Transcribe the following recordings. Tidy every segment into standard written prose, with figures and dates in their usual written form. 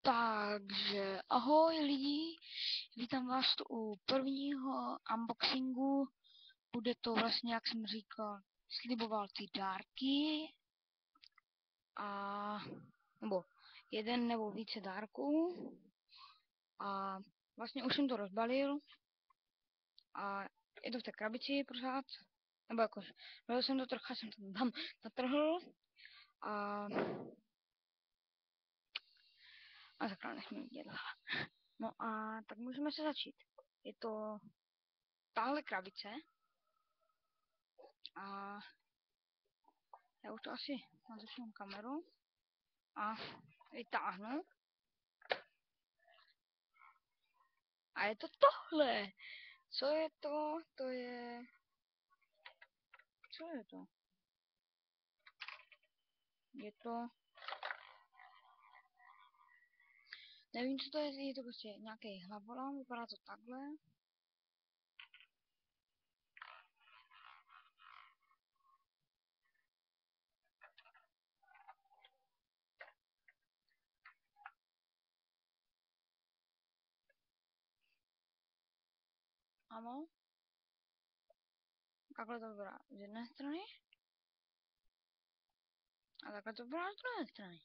Takže ahoj lidi, vítám vás tu u prvního unboxingu. Bude to vlastně, jak jsem říkal, sliboval ty dárky nebo jeden nebo více dárků a vlastně už jsem to rozbalil a je to v té krabici pořád, nebo jakož, byl jsem to trochu, jsem to tam natrhl a takhle nechme dělat. No a tak můžeme se začít. Je to tahle krabice a já už to asi začnu kameru a vytáhnu. A je to tohle. Co je to? Co je to? Je to... Nevím, co to je to prostě nějaký hlavolám, vypadá to takhle. Ano. Takhle to vypadá z jedné strany. A takhle to vypadá z druhé strany.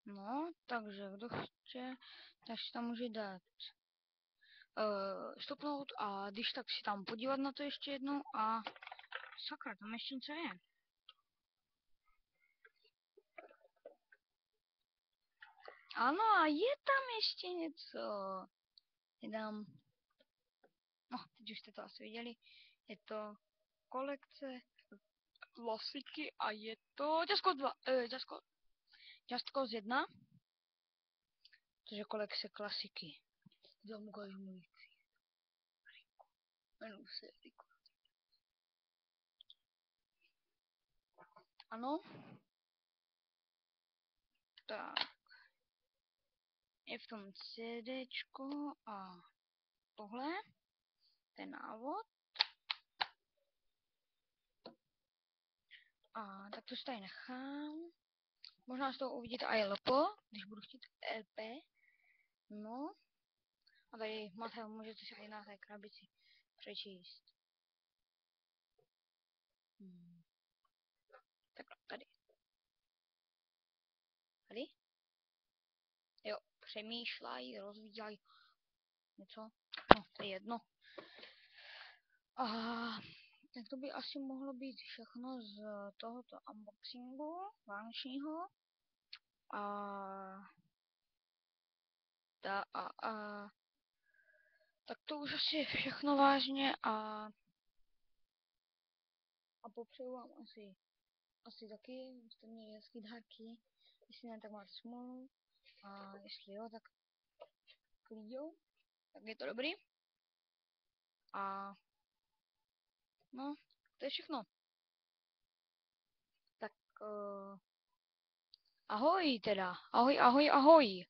No, takže kdo chce, tak si tam může dát stopnout a když tak si tam podívat na to ještě jednou a sakra, tam ještě něco je. Ano, a je tam ještě něco. Dám. No, teď už jste to asi viděli. Je to kolekce klasiky a je to Just Cause 1. Což je kolekce klasiky. Dám ukážu můj jmenuji se Rico. Ano. Tak. Je v tom CDčko a tohle. Ten návod. A tak to si tady nechám. Možná z toho uvidíte i LP, když budu chtít LP. No. A tady máte, můžete si i na té krabici přečíst. Tak tady. Tady? Jo, přemýšlej, rozvíjaj něco. No, to je jedno. A tak to by asi mohlo být všechno z tohoto unboxingu vánočního. Tak to už asi je všechno vážně a popřeju vám asi taky, jste měli hezký dárky, jestli ne, tak máte smůlu a jestli jo, tak klíďou, tak je to dobrý. A no, to je všechno. Tak ahoj teda, ahoj.